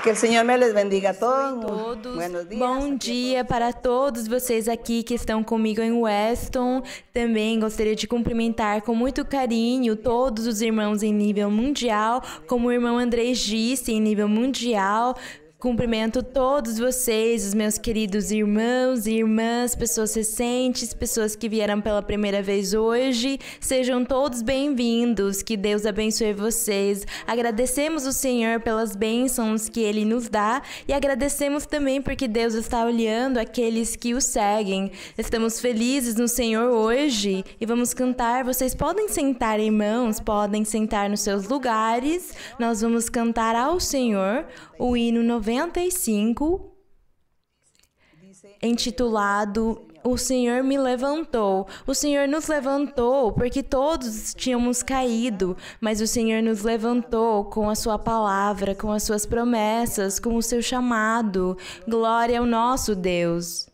Que el Señor me les bendiga a todos. Todos. Buenos días. Bom dia para todos vocês aqui que estão comigo em Weston. Também gostaria de cumprimentar com muito carinho todos os irmãos em nível mundial, como o irmão Andrés disse, em nível mundial. Cumprimento todos vocês, os meus queridos irmãos e irmãs, pessoas recentes, pessoas que vieram pela primeira vez hoje. Sejam todos bem-vindos, que Deus abençoe vocês. Agradecemos o Senhor pelas bênçãos que Ele nos dá e agradecemos também porque Deus está olhando aqueles que o seguem. Estamos felizes no Senhor hoje e vamos cantar. Vocês podem sentar, irmãos, podem sentar nos seus lugares. Nós vamos cantar ao Senhor o hino 95, intitulado O Senhor me levantou. O Senhor nos levantou porque todos tínhamos caído, mas o Senhor nos levantou com a sua palavra, com as suas promessas, com o seu chamado. Glória ao nosso Deus.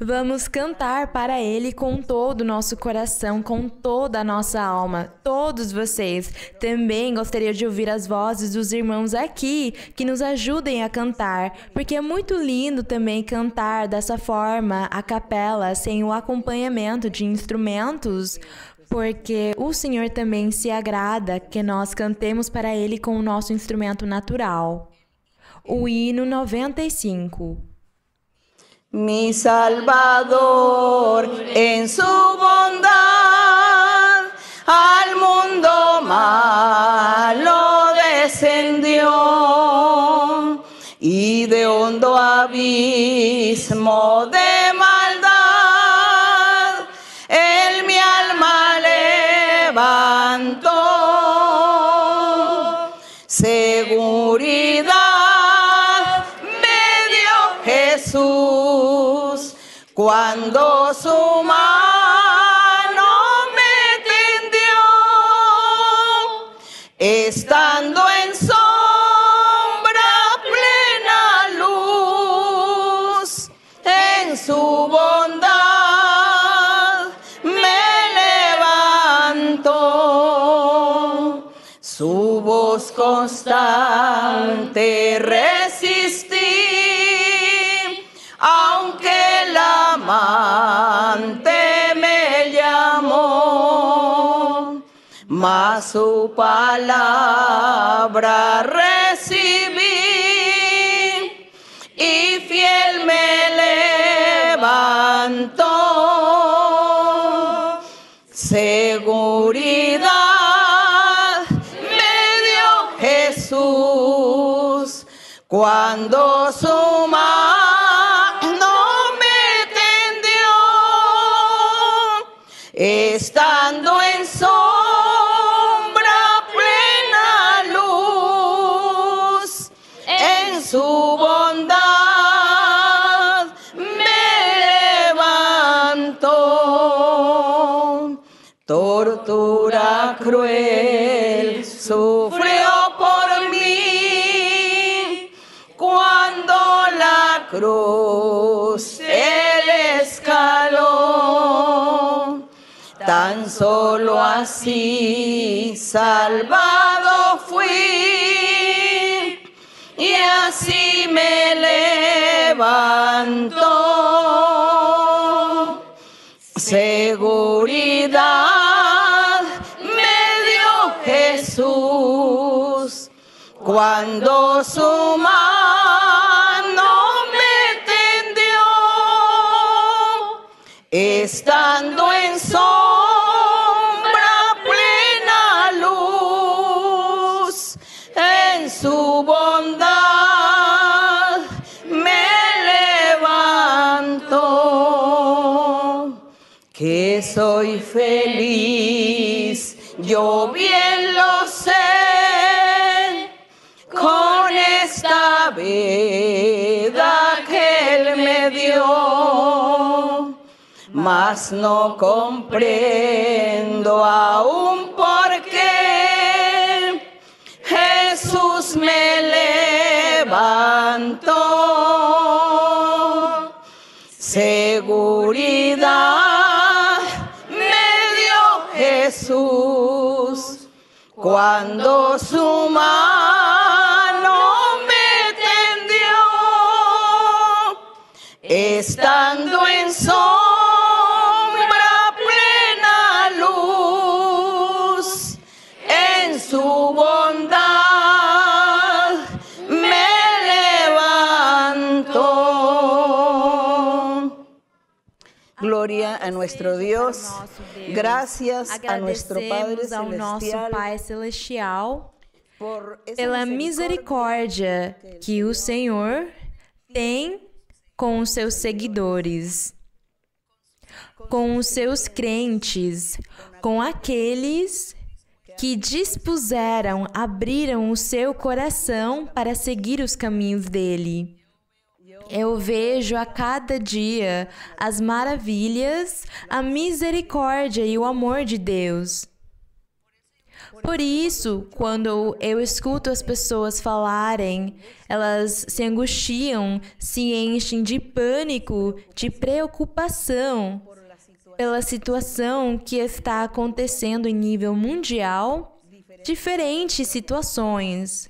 Vamos cantar para Ele com todo o nosso coração, com toda a nossa alma. Todos vocês. Também gostaria de ouvir as vozes dos irmãos aqui que nos ajudem a cantar, porque é muito lindo também cantar dessa forma, a capela, sem o acompanhamento de instrumentos, porque o Senhor também se agrada que nós cantemos para Ele com o nosso instrumento natural. O hino 95. Mi Salvador en su bondad al mundo malo descendió y de hondo abismo de maldad él mi alma levantó. Seguridad me dio Jesús cuando su mano me tendió, estando en sombra plena luz, en su bondad me levantó. Su voz constante resistí, aunque el amante me llamó, mas su palabra recibí y fiel me levantó. Seguridad me dio Jesús cuando su mano me tendió, estando en sombra plena luz, en su bondad me levantó. Tortura cruel sufrió por mí cuando la cruz él escaló. Tan solo así salvado fui y así me levantó. Seguridad me dio Jesús cuando su mano me tendió, estando en sombra plena luz, en su bondad me levantó. Que soy feliz, yo bien lo sé, con esta vida que Él me dio, mas no comprendo aún por qué Jesús me levantó. Seguridad me dio Jesús cuando su mano me estando en sombra plena luz, en su bondad me levanto. Gloria a nuestro Dios. Gracias a nuestro Padre ao nosso Celestial Pai Celestial por esa pela misericórdia que o Senhor tem com os seus seguidores, com os seus crentes, com aqueles que dispuseram, abriram o seu coração para seguir os caminhos dele. Eu vejo a cada dia as maravilhas, a misericórdia e o amor de Deus. Por isso, quando eu escuto as pessoas falarem, elas se angustiam, se enchem de pânico, de preocupação pela situação que está acontecendo em nível mundial, diferentes situações,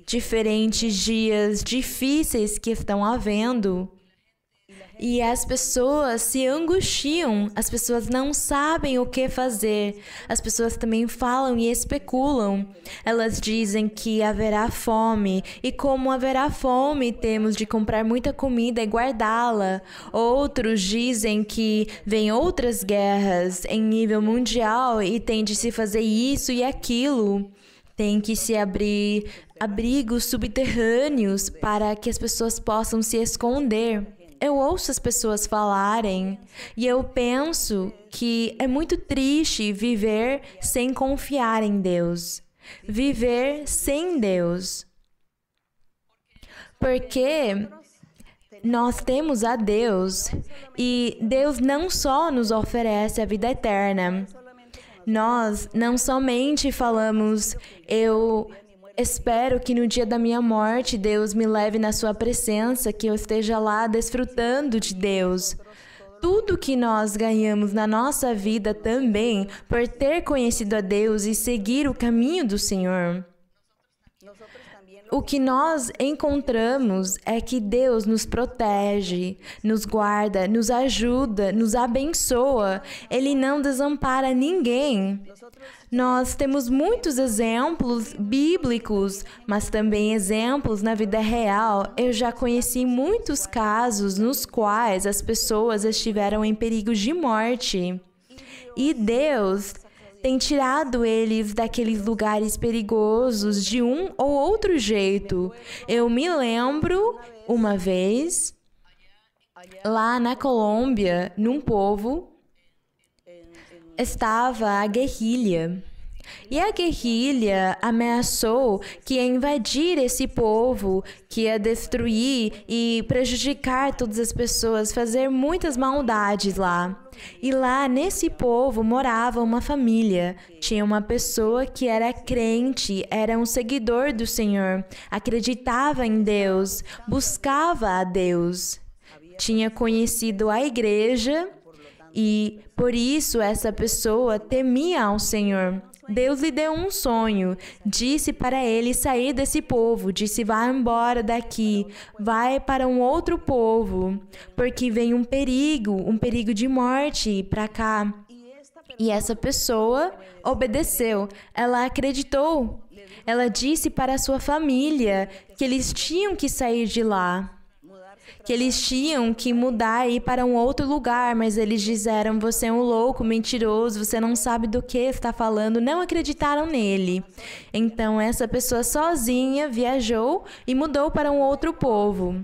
diferentes dias difíceis que estão havendo. E as pessoas se angustiam, as pessoas não sabem o que fazer. As pessoas também falam e especulam. Elas dizem que haverá fome, e como haverá fome, temos de comprar muita comida e guardá-la. Outros dizem que vem outras guerras em nível mundial e tem de se fazer isso e aquilo. Tem que se abrir abrigos subterrâneos para que as pessoas possam se esconder. Eu ouço as pessoas falarem e eu penso que é muito triste viver sem confiar em Deus. Viver sem Deus. Porque nós temos a Deus e Deus não só nos oferece a vida eterna. Nós não somente falamos, eu espero que no dia da minha morte Deus me leve na sua presença, que eu esteja lá desfrutando de Deus. Tudo que nós ganhamos na nossa vida também por ter conhecido a Deus e seguir o caminho do Senhor. O que nós encontramos é que Deus nos protege, nos guarda, nos ajuda, nos abençoa. Ele não desampara ninguém. Nós temos muitos exemplos bíblicos, mas também exemplos na vida real. Eu já conheci muitos casos nos quais as pessoas estiveram em perigo de morte. E Deus tem tirado eles daqueles lugares perigosos de um ou outro jeito. Eu me lembro, uma vez, lá na Colômbia, num povo, estava a guerrilha. E a guerrilha ameaçou que ia invadir esse povo, que ia destruir e prejudicar todas as pessoas, fazer muitas maldades lá. E lá nesse povo morava uma família. Tinha uma pessoa que era crente, era um seguidor do Senhor, acreditava em Deus, buscava a Deus. Tinha conhecido a igreja e por isso essa pessoa temia ao Senhor. Deus lhe deu um sonho, disse para ele sair desse povo, disse, vai embora daqui, vai para um outro povo, porque vem um perigo de morte para cá. E essa pessoa obedeceu, ela acreditou, ela disse para a sua família que eles tinham que sair de lá, que eles tinham que mudar e ir para um outro lugar, mas eles disseram, você é um louco, mentiroso, você não sabe do que está falando, não acreditaram nele. Então, essa pessoa sozinha viajou e mudou para um outro povo.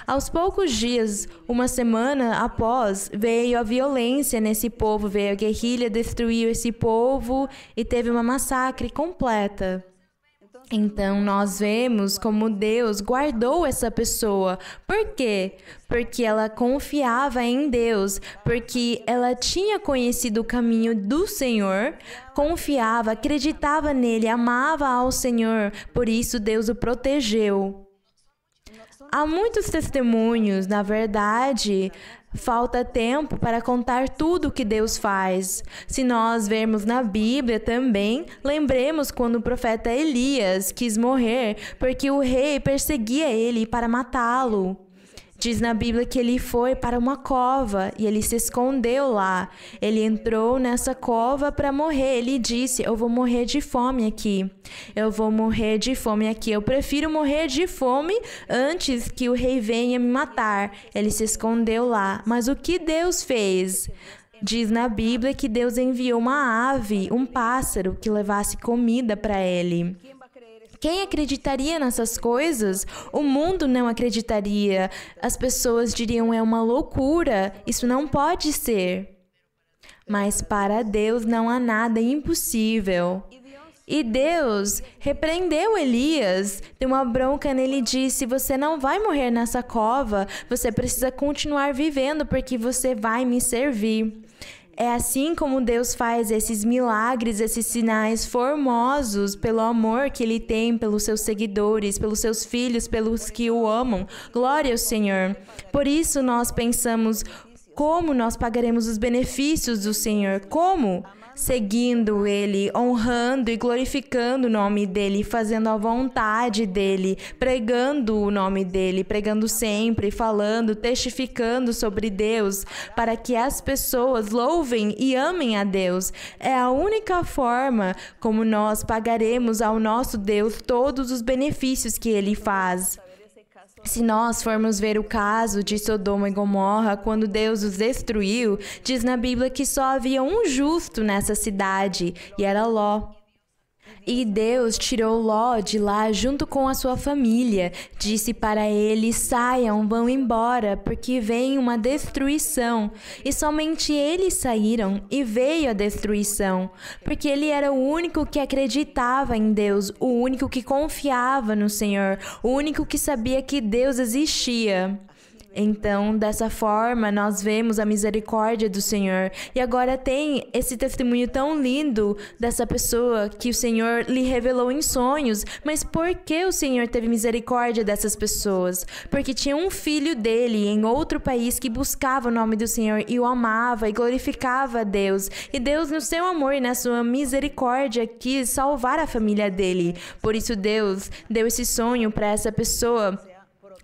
Aos poucos dias, uma semana após, veio a violência nesse povo, veio a guerrilha, destruiu esse povo e teve uma massacre completa. Então, nós vemos como Deus guardou essa pessoa. Por quê? Porque ela confiava em Deus, porque ela tinha conhecido o caminho do Senhor, confiava, acreditava nele, amava ao Senhor, por isso Deus o protegeu. Há muitos testemunhos, na verdade, falta tempo para contar tudo o que Deus faz. Se nós vermos na Bíblia também, lembremos quando o profeta Elias quis morrer porque o rei perseguia ele para matá-lo. Diz na Bíblia que ele foi para uma cova e ele se escondeu lá. Ele entrou nessa cova para morrer. Ele disse: eu vou morrer de fome aqui. Eu vou morrer de fome aqui. Eu prefiro morrer de fome antes que o rei venha me matar. Ele se escondeu lá. Mas o que Deus fez? Diz na Bíblia que Deus enviou uma ave, um pássaro, que levasse comida para ele. Quem acreditaria nessas coisas? O mundo não acreditaria. As pessoas diriam: é uma loucura, isso não pode ser. Mas para Deus não há nada impossível. E Deus repreendeu Elias, deu uma bronca nele e disse: você não vai morrer nessa cova, você precisa continuar vivendo porque você vai me servir. É assim como Deus faz esses milagres, esses sinais formosos pelo amor que Ele tem pelos seus seguidores, pelos seus filhos, pelos que o amam. Glória ao Senhor. Por isso nós pensamos: como nós pagaremos os benefícios do Senhor? Como? Seguindo Ele, honrando e glorificando o nome dEle, fazendo a vontade dEle, pregando o nome dEle, pregando sempre, falando, testificando sobre Deus, para que as pessoas louvem e amem a Deus. É a única forma como nós pagaremos ao nosso Deus todos os benefícios que Ele faz. Se nós formos ver o caso de Sodoma e Gomorra, quando Deus os destruiu, diz na Bíblia que só havia um justo nessa cidade, e era Ló. E Deus tirou Ló de lá junto com a sua família. Disse para ele: saiam, vão embora, porque vem uma destruição. E somente eles saíram e veio a destruição. Porque ele era o único que acreditava em Deus, o único que confiava no Senhor, o único que sabia que Deus existia. Então, dessa forma, nós vemos a misericórdia do Senhor. E agora tem esse testemunho tão lindo dessa pessoa que o Senhor lhe revelou em sonhos. Mas por que o Senhor teve misericórdia dessas pessoas? Porque tinha um filho dele em outro país que buscava o nome do Senhor e o amava e glorificava a Deus. E Deus, no seu amor e na sua misericórdia, quis salvar a família dele. Por isso Deus deu esse sonho para essa pessoa,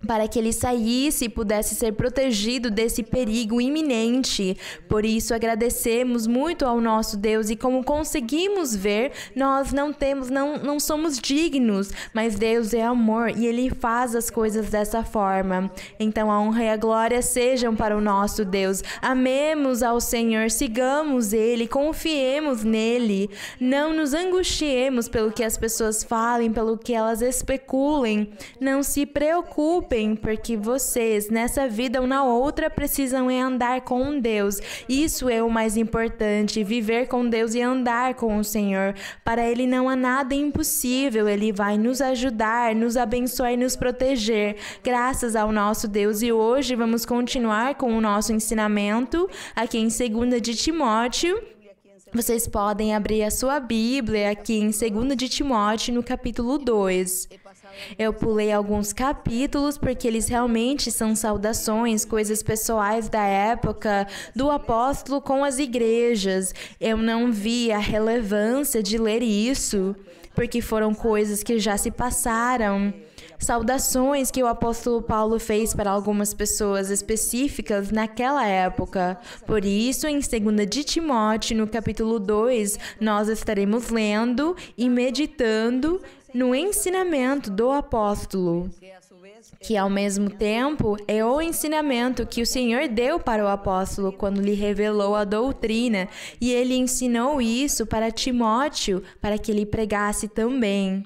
para que ele saísse e pudesse ser protegido desse perigo iminente. Por isso, agradecemos muito ao nosso Deus e como conseguimos ver, nós não somos dignos, mas Deus é amor e Ele faz as coisas dessa forma. Então, a honra e a glória sejam para o nosso Deus. Amemos ao Senhor, sigamos Ele, confiemos nele. Não nos angustiemos pelo que as pessoas falem, pelo que elas especulem. Não se preocupem, porque vocês, nessa vida ou na outra, precisam andar com Deus. Isso é o mais importante, viver com Deus e andar com o Senhor. Para Ele não há nada impossível, Ele vai nos ajudar, nos abençoar e nos proteger, graças ao nosso Deus. E hoje vamos continuar com o nosso ensinamento aqui em 2 de Timóteo. Vocês podem abrir a sua Bíblia aqui em 2 de Timóteo, no capítulo 2. Eu pulei alguns capítulos porque eles realmente são saudações, coisas pessoais da época do apóstolo com as igrejas. Eu não vi a relevância de ler isso, porque foram coisas que já se passaram. Saudações que o apóstolo Paulo fez para algumas pessoas específicas naquela época. Por isso, em 2 de Timóteo, no capítulo 2, nós estaremos lendo e meditando no ensinamento do apóstolo, que ao mesmo tempo é o ensinamento que o Senhor deu para o apóstolo quando lhe revelou a doutrina, e ele ensinou isso para Timóteo, para que ele pregasse também.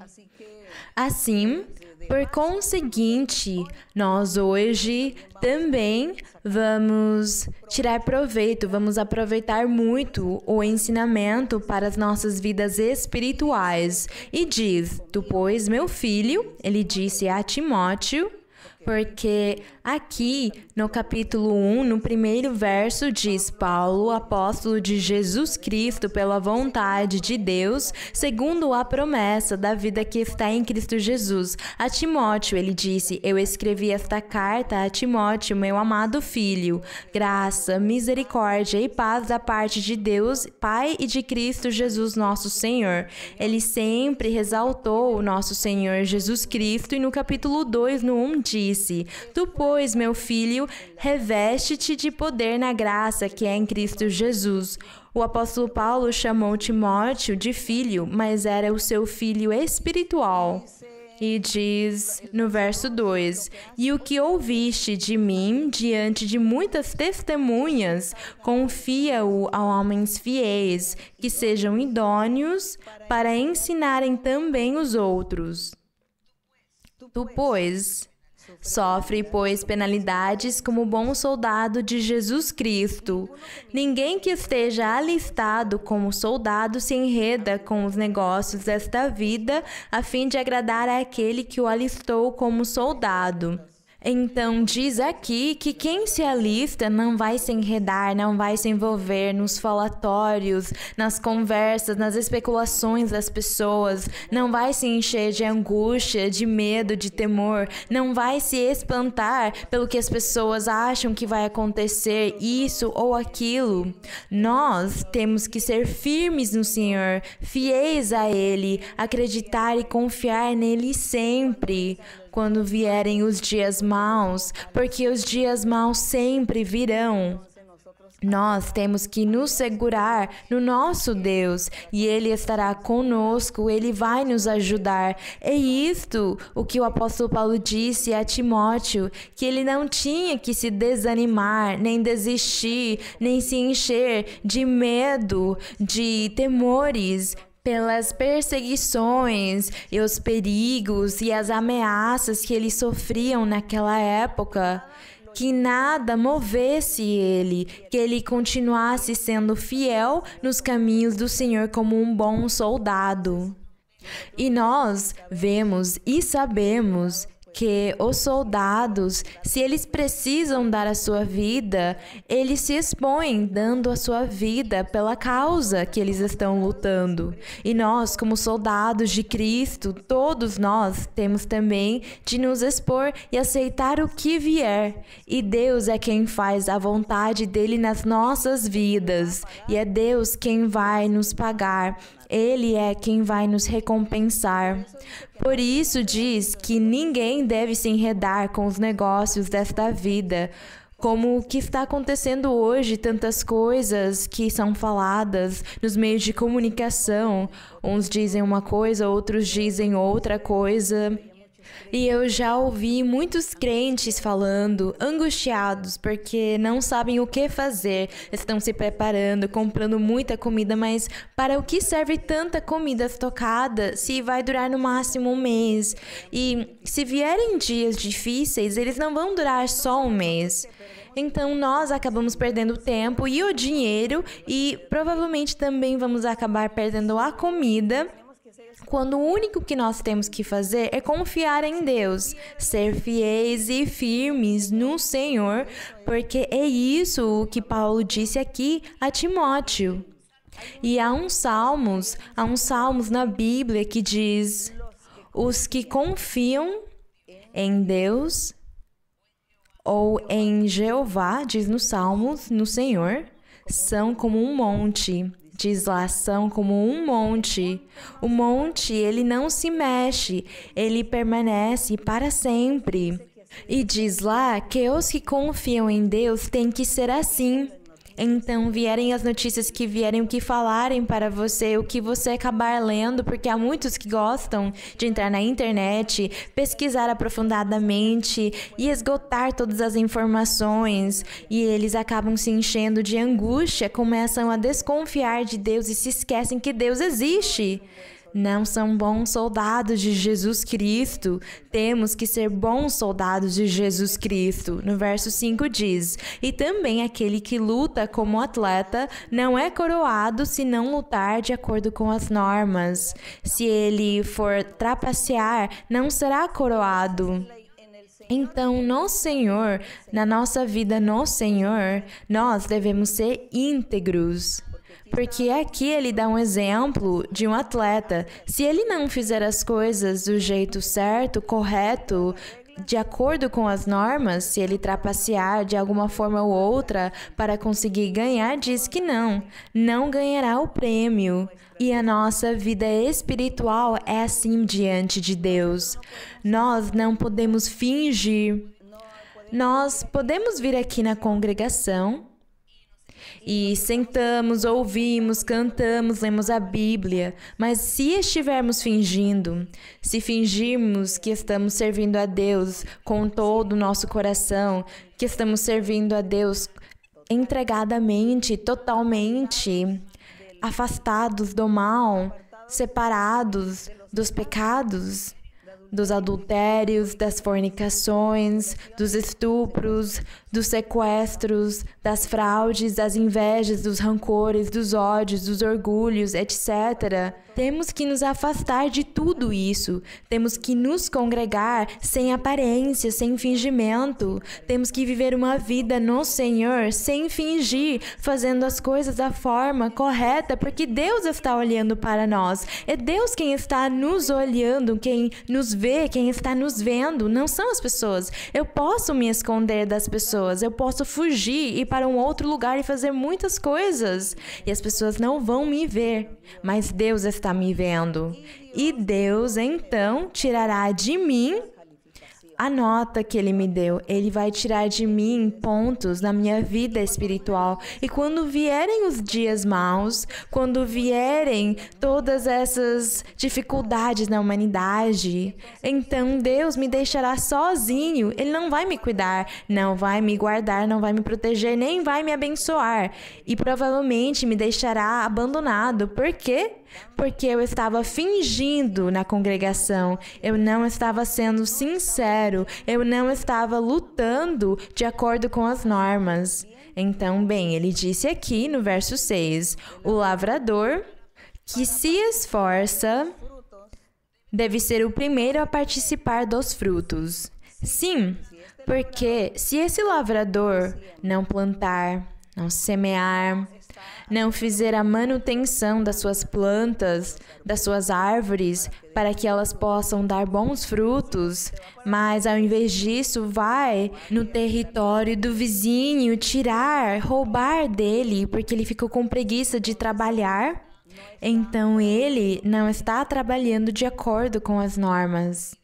Assim, por conseguinte, nós hoje também vamos tirar proveito, vamos aproveitar muito o ensinamento para as nossas vidas espirituais. E diz: tu, pois, meu filho, ele disse a Timóteo, porque aqui no capítulo 1, no primeiro verso, diz: Paulo, apóstolo de Jesus Cristo, pela vontade de Deus, segundo a promessa da vida que está em Cristo Jesus. A Timóteo, ele disse: eu escrevi esta carta a Timóteo, meu amado filho. Graça, misericórdia e paz da parte de Deus, Pai, e de Cristo Jesus, nosso Senhor. Ele sempre ressaltou o nosso Senhor Jesus Cristo, e no capítulo 2, no 1, diz: disse: Tu, pois, meu filho, reveste-te de poder na graça que é em Cristo Jesus. O apóstolo Paulo chamou Timóteo de filho, mas era o seu filho espiritual. E diz no verso 2: E o que ouviste de mim diante de muitas testemunhas, confia-o a homens fiéis, que sejam idôneos para ensinarem também os outros. Tu, pois, sofre, pois, penalidades como bom soldado de Jesus Cristo. Ninguém que esteja alistado como soldado se enreda com os negócios desta vida, a fim de agradar àquele que o alistou como soldado. Então, diz aqui que quem se alista não vai se enredar, não vai se envolver nos falatórios, nas conversas, nas especulações das pessoas, não vai se encher de angústia, de medo, de temor, não vai se espantar pelo que as pessoas acham que vai acontecer, isso ou aquilo. Nós temos que ser firmes no Senhor, fiéis a Ele, acreditar e confiar nele sempre. Quando vierem os dias maus, porque os dias maus sempre virão. Nós temos que nos segurar no nosso Deus e Ele estará conosco, Ele vai nos ajudar. É isto o que o apóstolo Paulo disse a Timóteo, que ele não tinha que se desanimar, nem desistir, nem se encher de medo, de temores, pelas perseguições e os perigos e as ameaças que eles sofriam naquela época, que nada movesse ele, que ele continuasse sendo fiel nos caminhos do Senhor como um bom soldado. E nós vemos e sabemos que os soldados, se eles precisam dar a sua vida, eles se expõem dando a sua vida pela causa que eles estão lutando. E nós, como soldados de Cristo, todos nós temos também de nos expor e aceitar o que vier. E Deus é quem faz a vontade dele nas nossas vidas. E é Deus quem vai nos pagar. Ele é quem vai nos recompensar. Por isso diz que ninguém deve se enredar com os negócios desta vida, como o que está acontecendo hoje, tantas coisas que são faladas nos meios de comunicação. Uns dizem uma coisa, outros dizem outra coisa. E eu já ouvi muitos crentes falando, angustiados, porque não sabem o que fazer, estão se preparando, comprando muita comida, mas para o que serve tanta comida estocada se vai durar no máximo um mês? E se vierem dias difíceis, eles não vão durar só um mês. Então, nós acabamos perdendo o tempo e o dinheiro e provavelmente também vamos acabar perdendo a comida, quando o único que nós temos que fazer é confiar em Deus, ser fiéis e firmes no Senhor, porque é isso o que Paulo disse aqui a Timóteo. E há uns salmos na Bíblia que diz: os que confiam em Deus ou em Jeová, diz nos Salmos, no Senhor, são como um monte. Diz lá, são como um monte. O monte, ele não se mexe, ele permanece para sempre. E diz lá que os que confiam em Deus têm que ser assim. Então, vierem as notícias que vierem, o que falarem para você, o que você acabar lendo, porque há muitos que gostam de entrar na internet, pesquisar aprofundadamente e esgotar todas as informações, e eles acabam se enchendo de angústia, começam a desconfiar de Deus e se esquecem que Deus existe. Não são bons soldados de Jesus Cristo. Temos que ser bons soldados de Jesus Cristo. No verso 5 diz: e também aquele que luta como atleta não é coroado se não lutar de acordo com as normas. Se ele for trapacear, não será coroado. Então, no Senhor, na nossa vida no Senhor, nós devemos ser íntegros. Porque aqui ele dá um exemplo de um atleta. Se ele não fizer as coisas do jeito certo, correto, de acordo com as normas, se ele trapacear de alguma forma ou outra para conseguir ganhar, diz que não ganhará o prêmio. E a nossa vida espiritual é assim diante de Deus. Nós não podemos fingir. Nós podemos vir aqui na congregação e sentamos, ouvimos, cantamos, lemos a Bíblia, mas se estivermos fingindo, se fingirmos que estamos servindo a Deus com todo o nosso coração, que estamos servindo a Deus entregadamente, totalmente, afastados do mal, separados dos pecados, dos adultérios, das fornicações, dos estupros, dos sequestros, das fraudes, das invejas, dos rancores, dos ódios, dos orgulhos, etc. Temos que nos afastar de tudo isso. Temos que nos congregar sem aparência, sem fingimento. Temos que viver uma vida no Senhor sem fingir, fazendo as coisas da forma correta, porque Deus está olhando para nós. É Deus quem está nos olhando, quem nos vê, quem está nos vendo. Não são as pessoas. Eu posso me esconder das pessoas. Eu posso fugir, ir para um outro lugar e fazer muitas coisas. E as pessoas não vão me ver, mas Deus está me vendo. E Deus, então, tirará de mim a nota que Ele me deu. Ele vai tirar de mim pontos na minha vida espiritual. E quando vierem os dias maus, quando vierem todas essas dificuldades na humanidade, então Deus me deixará sozinho. Ele não vai me cuidar, não vai me guardar, não vai me proteger, nem vai me abençoar. E provavelmente me deixará abandonado. Por quê? Porque eu estava fingindo na congregação, eu não estava sendo sincero, eu não estava lutando de acordo com as normas. Então, bem, ele disse aqui no verso 6, o lavrador que se esforça deve ser o primeiro a participar dos frutos. Sim, porque se esse lavrador não plantar, não semear, não fizer a manutenção das suas plantas, das suas árvores, para que elas possam dar bons frutos, mas ao invés disso vai no território do vizinho tirar, roubar dele, porque ele ficou com preguiça de trabalhar, então ele não está trabalhando de acordo com as normas.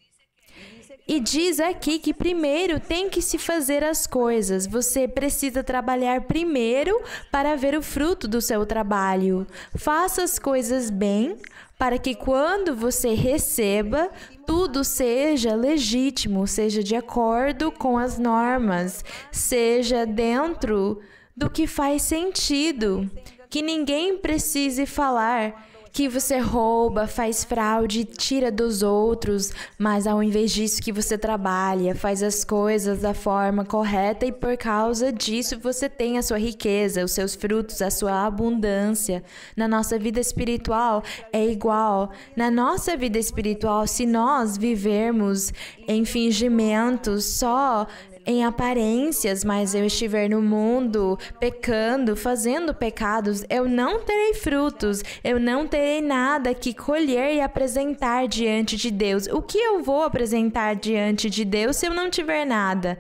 E diz aqui que primeiro tem que se fazer as coisas. Você precisa trabalhar primeiro para ver o fruto do seu trabalho. Faça as coisas bem para que quando você receba, tudo seja legítimo, seja de acordo com as normas, seja dentro do que faz sentido. Que ninguém precise falar que você rouba, faz fraude, tira dos outros, mas ao invés disso que você trabalha, faz as coisas da forma correta e por causa disso você tem a sua riqueza, os seus frutos, a sua abundância. Na nossa vida espiritual é igual. Na nossa vida espiritual, se nós vivermos em fingimentos só em aparências, mas eu estiver no mundo pecando, fazendo pecados, eu não terei frutos, eu não terei nada que colher e apresentar diante de Deus. O que eu vou apresentar diante de Deus se eu não tiver nada?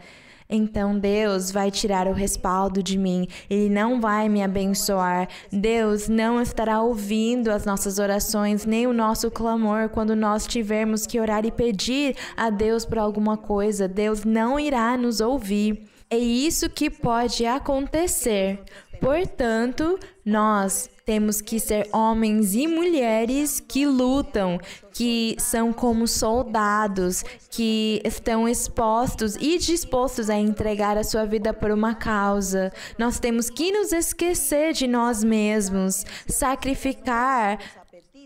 Então Deus vai tirar o respaldo de mim, Ele não vai me abençoar. Deus não estará ouvindo as nossas orações, nem o nosso clamor quando nós tivermos que orar e pedir a Deus por alguma coisa. Deus não irá nos ouvir. É isso que pode acontecer. Portanto, nós temos que ser homens e mulheres que lutam, que são como soldados, que estão expostos e dispostos a entregar a sua vida por uma causa. Nós temos que nos esquecer de nós mesmos, sacrificar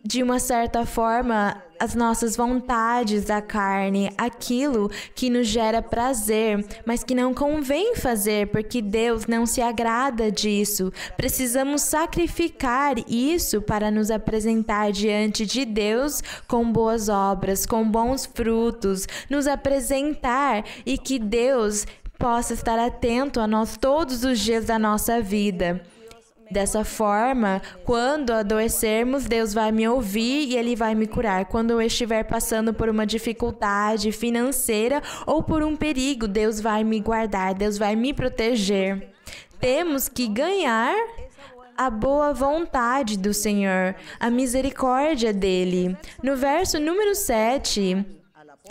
de uma certa forma as nossas vontades da carne, aquilo que nos gera prazer, mas que não convém fazer, porque Deus não se agrada disso. Precisamos sacrificar isso para nos apresentar diante de Deus com boas obras, com bons frutos, nos apresentar e que Deus possa estar atento a nós todos os dias da nossa vida. Dessa forma, quando adoecermos, Deus vai me ouvir e Ele vai me curar. Quando eu estiver passando por uma dificuldade financeira ou por um perigo, Deus vai me guardar, Deus vai me proteger. Temos que ganhar a boa vontade do Senhor, a misericórdia dele. No verso número 7...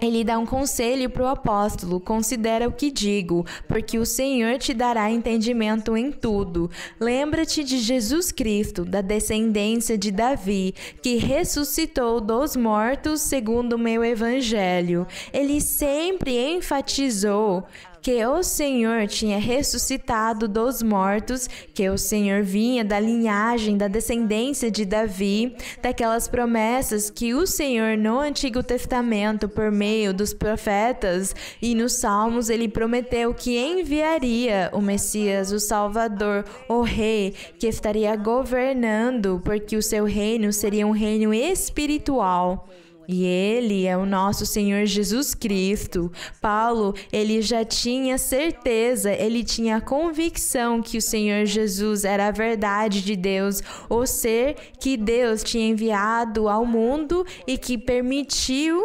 ele dá um conselho para o apóstolo: considera o que digo, porque o Senhor te dará entendimento em tudo. Lembra-te de Jesus Cristo, da descendência de Davi, que ressuscitou dos mortos segundo o meu evangelho. Ele sempre enfatizou que o Senhor tinha ressuscitado dos mortos, que o Senhor vinha da linhagem, da descendência de Davi, daquelas promessas que o Senhor no Antigo Testamento, por meio dos profetas e nos Salmos, ele prometeu que enviaria o Messias, o Salvador, o Rei, que estaria governando, porque o seu reino seria um reino espiritual. E ele é o nosso Senhor Jesus Cristo. Paulo, ele já tinha certeza, ele tinha a convicção que o Senhor Jesus era a verdade de Deus, o ser que Deus tinha enviado ao mundo e que permitiu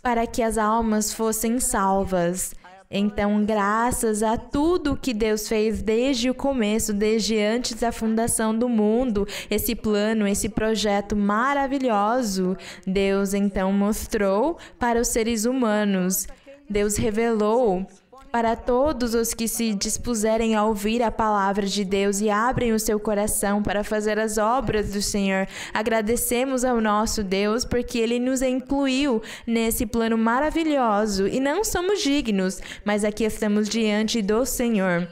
para que as almas fossem salvas. Então, graças a tudo que Deus fez desde o começo, desde antes da fundação do mundo, esse plano, esse projeto maravilhoso, Deus então mostrou para os seres humanos. Deus revelou para todos os que se dispuserem a ouvir a palavra de Deus e abrem o seu coração para fazer as obras do Senhor. Agradecemos ao nosso Deus porque Ele nos incluiu nesse plano maravilhoso e não somos dignos, mas aqui estamos diante do Senhor.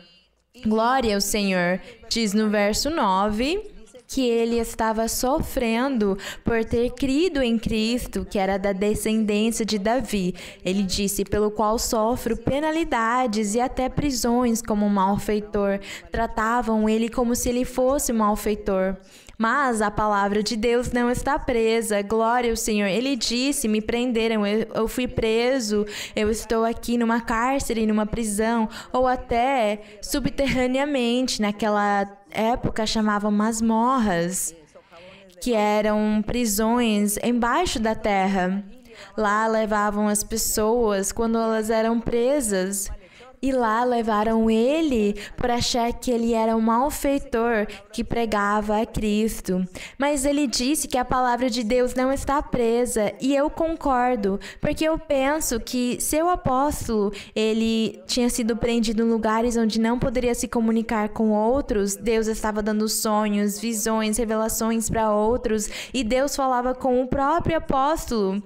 Glória ao Senhor, diz no verso 9... que ele estava sofrendo por ter crido em Cristo, que era da descendência de Davi. Ele disse, pelo qual sofro penalidades e até prisões como um malfeitor. Tratavam ele como se ele fosse um malfeitor. Mas a palavra de Deus não está presa. Glória ao Senhor. Ele disse, me prenderam, eu fui preso, eu estou aqui numa cárcere, numa prisão, ou até subterraneamente, naquela época chamavam masmorras, que eram prisões embaixo da terra. Lá levavam as pessoas quando elas eram presas. E lá levaram ele por achar que ele era um malfeitor que pregava a Cristo. Mas ele disse que a palavra de Deus não está presa. E eu concordo, porque eu penso que seu apóstolo, ele tinha sido prendido em lugares onde não poderia se comunicar com outros. Deus estava dando sonhos, visões, revelações para outros. E Deus falava com o próprio apóstolo.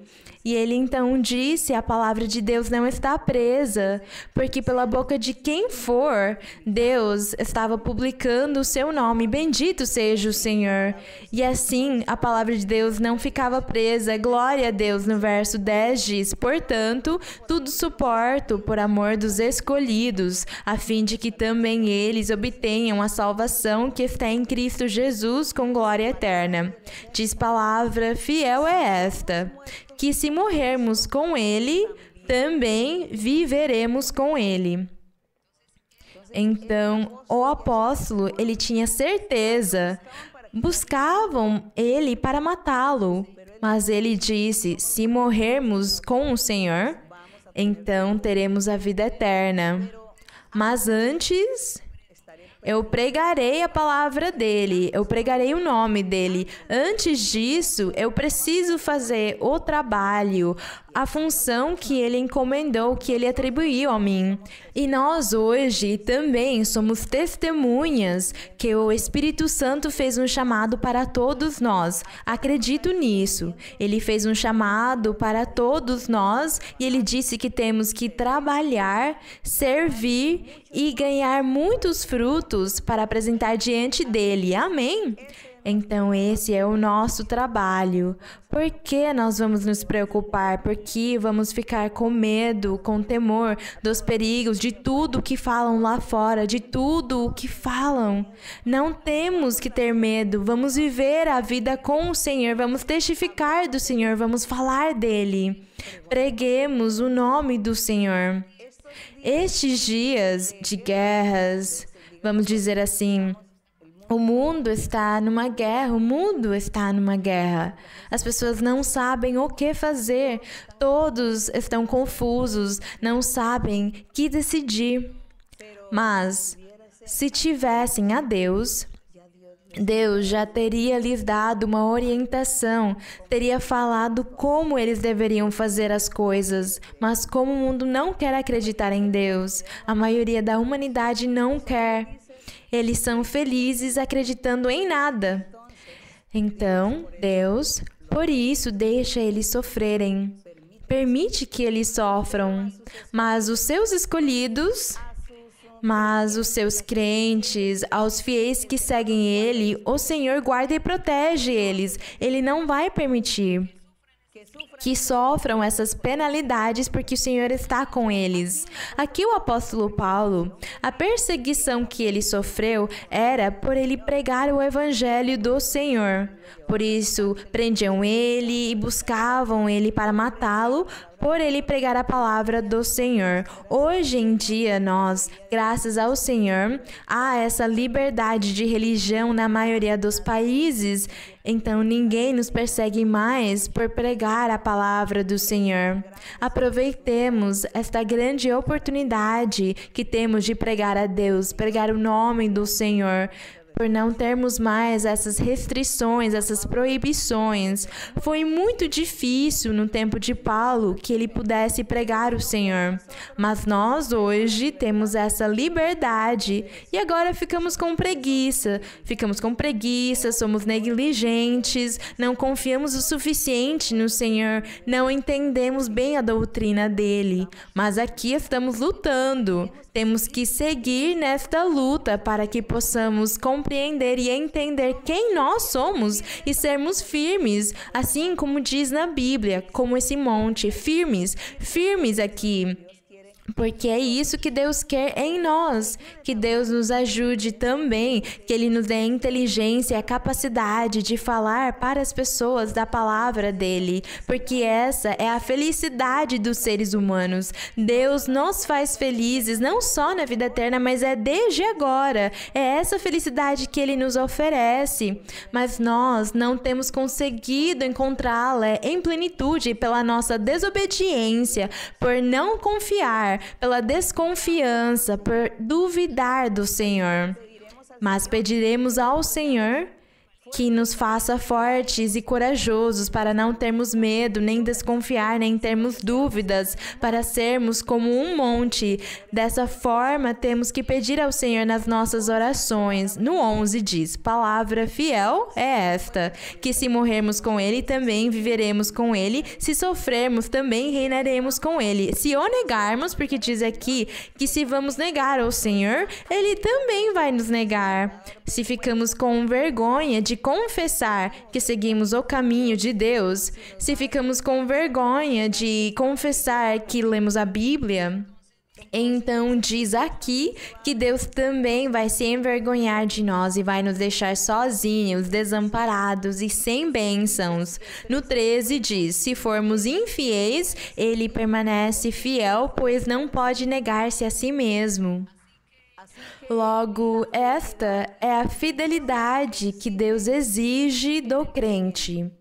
E ele então disse, a palavra de Deus não está presa, porque pela boca de quem for, Deus estava publicando o seu nome. Bendito seja o Senhor. E assim, a palavra de Deus não ficava presa. Glória a Deus. No verso 10 diz, portanto, tudo suporto por amor dos escolhidos, a fim de que também eles obtenham a salvação que está em Cristo Jesus com glória eterna. Diz palavra, fiel é esta, que se morrermos com ele, também viveremos com ele. Então, o apóstolo, ele tinha certeza. Buscavam ele para matá-lo, mas ele disse, se morrermos com o Senhor, então teremos a vida eterna. Mas antes, eu pregarei a palavra dele, eu pregarei o nome dele. Antes disso, eu preciso fazer o trabalho, a função que ele encomendou, que ele atribuiu a mim. E nós hoje também somos testemunhas que o Espírito Santo fez um chamado para todos nós. Acredito nisso. Ele fez um chamado para todos nós e ele disse que temos que trabalhar, servir e ganhar muitos frutos para apresentar diante dele. Amém? Então, esse é o nosso trabalho. Por que nós vamos nos preocupar? Por que vamos ficar com medo, com temor dos perigos, de tudo que falam lá fora, de tudo o que falam? Não temos que ter medo. Vamos viver a vida com o Senhor, vamos testificar do Senhor, vamos falar dele. Preguemos o nome do Senhor. Estes dias de guerras, vamos dizer assim, O mundo está numa guerra, As pessoas não sabem o que fazer. Todos estão confusos, não sabem o que decidir. Mas, se tivessem a Deus, Deus já teria lhes dado uma orientação, teria falado como eles deveriam fazer as coisas. Mas como o mundo não quer acreditar em Deus, a maioria da humanidade não quer. Eles são felizes acreditando em nada. Então, Deus, por isso, deixa eles sofrerem. Permite que eles sofram. Mas os seus escolhidos, os seus crentes, aos fiéis que seguem Ele, o Senhor guarda e protege eles. Ele não vai permitir que sofram essas penalidades porque o Senhor está com eles. Aqui o apóstolo Paulo, a perseguição que ele sofreu era por ele pregar o evangelho do Senhor. Por isso, prendiam ele e buscavam ele para matá-lo, por ele pregar a palavra do Senhor. Hoje em dia, nós, graças ao Senhor, há essa liberdade de religião na maioria dos países. Então, ninguém nos persegue mais por pregar a palavra do Senhor. Aproveitemos esta grande oportunidade que temos de pregar a Deus, pregar o nome do Senhor, por não termos mais essas restrições, essas proibições. Foi muito difícil no tempo de Paulo que ele pudesse pregar o Senhor. Mas nós hoje temos essa liberdade e agora ficamos com preguiça. Somos negligentes, não confiamos o suficiente no Senhor, não entendemos bem a doutrina dele. Mas aqui estamos lutando. Temos que seguir nesta luta para que possamos compreender e entender quem nós somos e sermos firmes, assim como diz na Bíblia, como esse monte, firmes aqui. Porque é isso que Deus quer em nós, que Deus nos ajude também, que Ele nos dê a inteligência e a capacidade de falar para as pessoas da palavra dEle, porque essa é a felicidade dos seres humanos. Deus nos faz felizes, não só na vida eterna, mas é desde agora. É essa felicidade que Ele nos oferece, mas nós não temos conseguido encontrá-la em plenitude pela nossa desobediência, por não confiar, pela desconfiança, por duvidar do Senhor. Mas pediremos ao Senhor que nos faça fortes e corajosos para não termos medo, nem desconfiar, nem termos dúvidas, para sermos como um monte. Dessa forma, temos que pedir ao Senhor nas nossas orações. No 11 diz, palavra fiel é esta, que se morrermos com Ele, também viveremos com Ele, se sofrermos, também reinaremos com Ele. Se o negarmos, porque diz aqui que se vamos negar ao Senhor, Ele também vai nos negar. Se ficamos com vergonha de confessar que seguimos o caminho de Deus, se ficamos com vergonha de confessar que lemos a Bíblia, então diz aqui que Deus também vai se envergonhar de nós e vai nos deixar sozinhos, desamparados e sem bênçãos. No 13 diz, se formos infiéis, Ele permanece fiel, pois não pode negar-se a si mesmo. Logo, esta é a fidelidade que Deus exige do crente.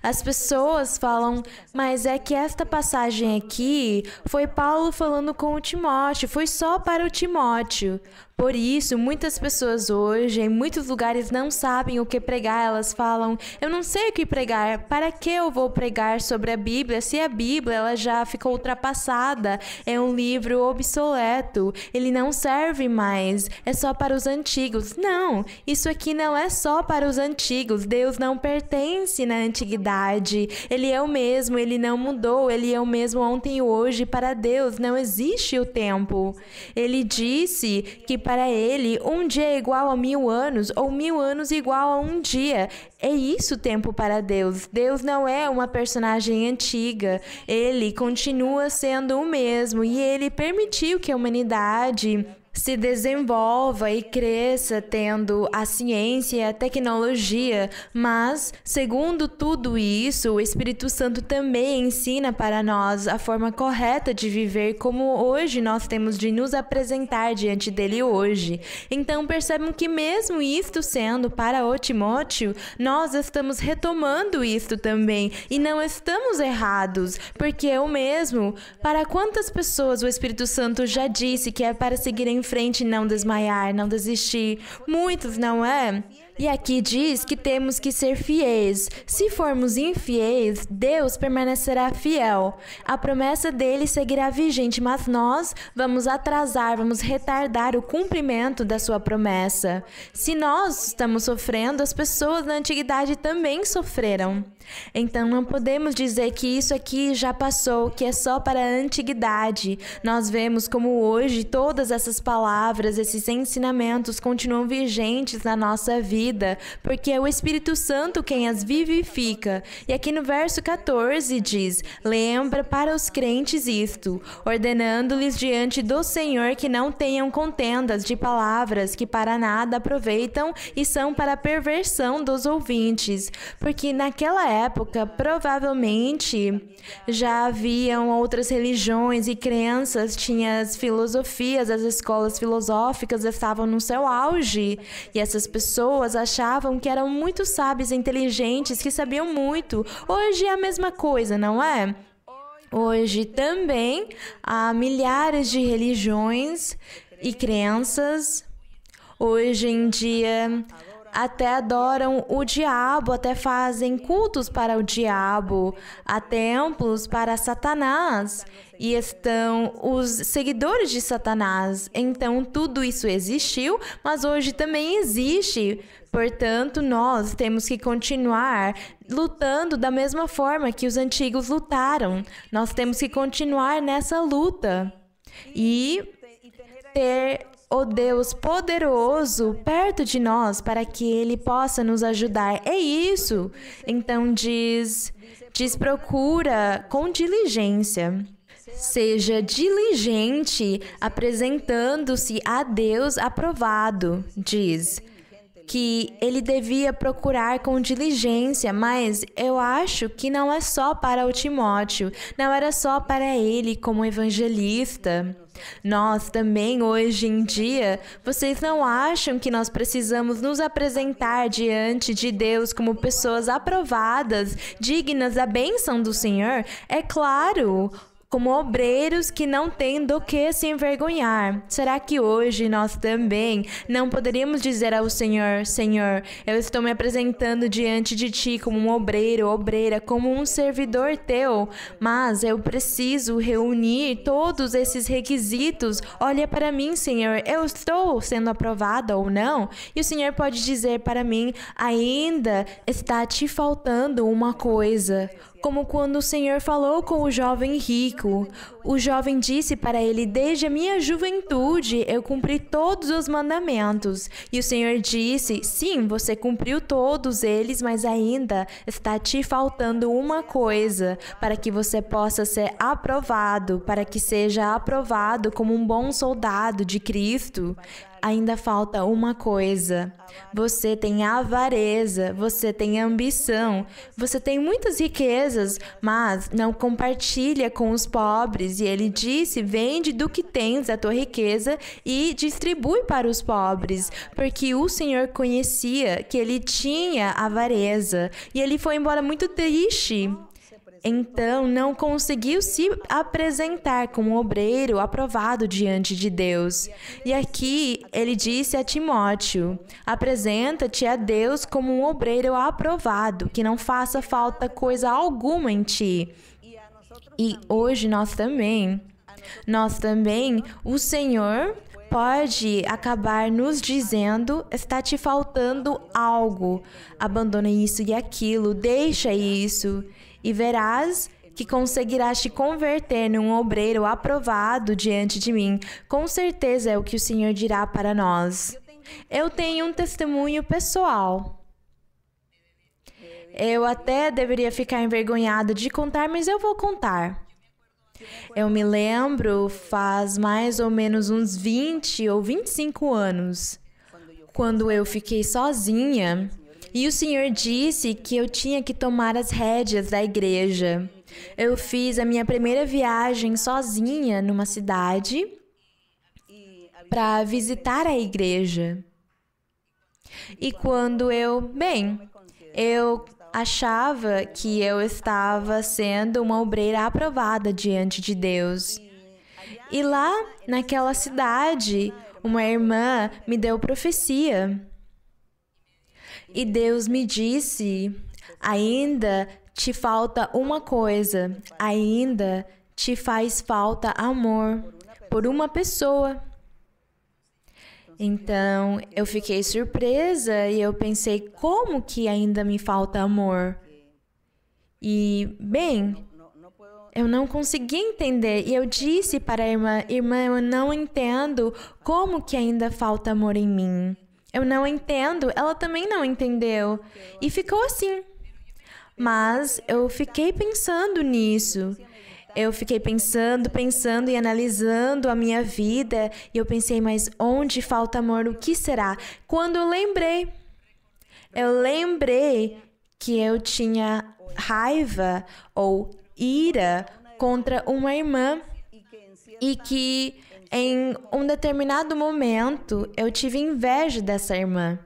As pessoas falam, mas é que esta passagem aqui foi Paulo falando com o Timóteo, foi só para o Timóteo. Por isso, muitas pessoas hoje, em muitos lugares, não sabem o que pregar. Elas falam, eu não sei o que pregar. Para que eu vou pregar sobre a Bíblia? Se a Bíblia ela já ficou ultrapassada, é um livro obsoleto, ele não serve mais, é só para os antigos. Não, isso aqui não é só para os antigos. Deus não pertence na antiguidade. Ele é o mesmo, ele não mudou, ele é o mesmo ontem e hoje. Para Deus não existe o tempo. Ele disse que para Ele, um dia é igual a 1000 anos, ou 1000 anos igual a um dia. É isso o tempo para Deus. Deus não é uma personagem antiga. Ele continua sendo o mesmo. E Ele permitiu que a humanidade se desenvolva e cresça tendo a ciência e a tecnologia, mas, segundo tudo isso, o Espírito Santo também ensina para nós a forma correta de viver, como hoje nós temos de nos apresentar diante dele hoje. Então, percebam que mesmo isto sendo para o Timóteo, nós estamos retomando isto também e não estamos errados, porque eu mesmo, para quantas pessoas o Espírito Santo já disse que é para seguir em frente, não desmaiar, não desistir? Muitos, não é? E aqui diz que temos que ser fiéis. Se formos infiéis, Deus permanecerá fiel. A promessa dele seguirá vigente, mas nós vamos atrasar, vamos retardar o cumprimento da sua promessa. Se nós estamos sofrendo, as pessoas na antiguidade também sofreram. Então não podemos dizer que isso aqui já passou, que é só para a antiguidade. Nós vemos como hoje todas essas palavras, esses ensinamentos continuam vigentes na nossa vida, porque é o Espírito Santo quem as vivifica. E aqui no verso 14 diz: lembra para os crentes isto, ordenando-lhes diante do Senhor que não tenham contendas de palavras que para nada aproveitam e são para a perversão dos ouvintes. Porque naquela época, provavelmente, já haviam outras religiões e crenças, tinha as filosofias, as escolas filosóficas estavam no seu auge, e essas pessoas achavam que eram muito sábios e inteligentes, que sabiam muito. Hoje é a mesma coisa, não é? Hoje também há milhares de religiões e crenças. Hoje em dia até adoram o diabo, até fazem cultos para o diabo, há templos para Satanás e estão os seguidores de Satanás. Então, tudo isso existiu, mas hoje também existe. Portanto, nós temos que continuar lutando da mesma forma que os antigos lutaram. Nós temos que continuar nessa luta e ter o Deus poderoso perto de nós para que Ele possa nos ajudar. É isso. Então diz procura com diligência. Seja diligente apresentando-se a Deus aprovado, diz. Que ele devia procurar com diligência, mas eu acho que não é só para o Timóteo, não era só para ele como evangelista. Nós também, hoje em dia, vocês não acham que nós precisamos nos apresentar diante de Deus como pessoas aprovadas, dignas da bênção do Senhor? É claro, como obreiros que não têm do que se envergonhar. Será que hoje nós também não poderíamos dizer ao Senhor: Senhor, eu estou me apresentando diante de Ti como um obreiro, obreira, como um servidor Teu, mas eu preciso reunir todos esses requisitos. Olha para mim, Senhor, eu estou sendo aprovada ou não? E o Senhor pode dizer para mim: ainda está te faltando uma coisa. Como quando o Senhor falou com o jovem rico. O jovem disse para ele: desde a minha juventude eu cumpri todos os mandamentos. E o Senhor disse: sim, você cumpriu todos eles, mas ainda está te faltando uma coisa para que você possa ser aprovado, para que seja aprovado como um bom soldado de Cristo. Ainda falta uma coisa. Você tem avareza, você tem ambição, você tem muitas riquezas, mas não compartilha com os pobres. E ele disse: vende do que tens a tua riqueza e distribui para os pobres, porque o Senhor conhecia que ele tinha avareza e ele foi embora muito triste. Então, não conseguiu se apresentar como obreiro aprovado diante de Deus. E aqui, ele disse a Timóteo: apresenta-te a Deus como um obreiro aprovado, que não faça falta coisa alguma em ti. E hoje nós também, o Senhor pode acabar nos dizendo: está te faltando algo, abandona isso e aquilo, deixa isso. E verás que conseguirás te converter num obreiro aprovado diante de mim. Com certeza é o que o Senhor dirá para nós. Eu tenho um testemunho pessoal. Eu até deveria ficar envergonhada de contar, mas eu vou contar. Eu me lembro faz mais ou menos uns 20 ou 25 anos, quando eu fiquei sozinha e o Senhor disse que eu tinha que tomar as rédeas da igreja. Eu fiz a minha primeira viagem sozinha numa cidade para visitar a igreja. E quando eu achava que eu estava sendo uma obreira aprovada diante de Deus. E lá, naquela cidade, uma irmã me deu profecia. E Deus me disse: ainda te falta uma coisa, ainda te faz falta amor por uma pessoa. Então, eu fiquei surpresa e eu pensei, como que ainda me falta amor? E, eu não consegui entender. E eu disse para a irmã, eu não entendo como que ainda falta amor em mim. Eu não entendo. Ela também não entendeu. E ficou assim. Mas eu fiquei pensando nisso. Eu fiquei pensando e analisando a minha vida. E eu pensei, mas onde falta amor? O que será? Quando eu lembrei que eu tinha raiva ou ira contra uma irmã. E que em um determinado momento eu tive inveja dessa irmã.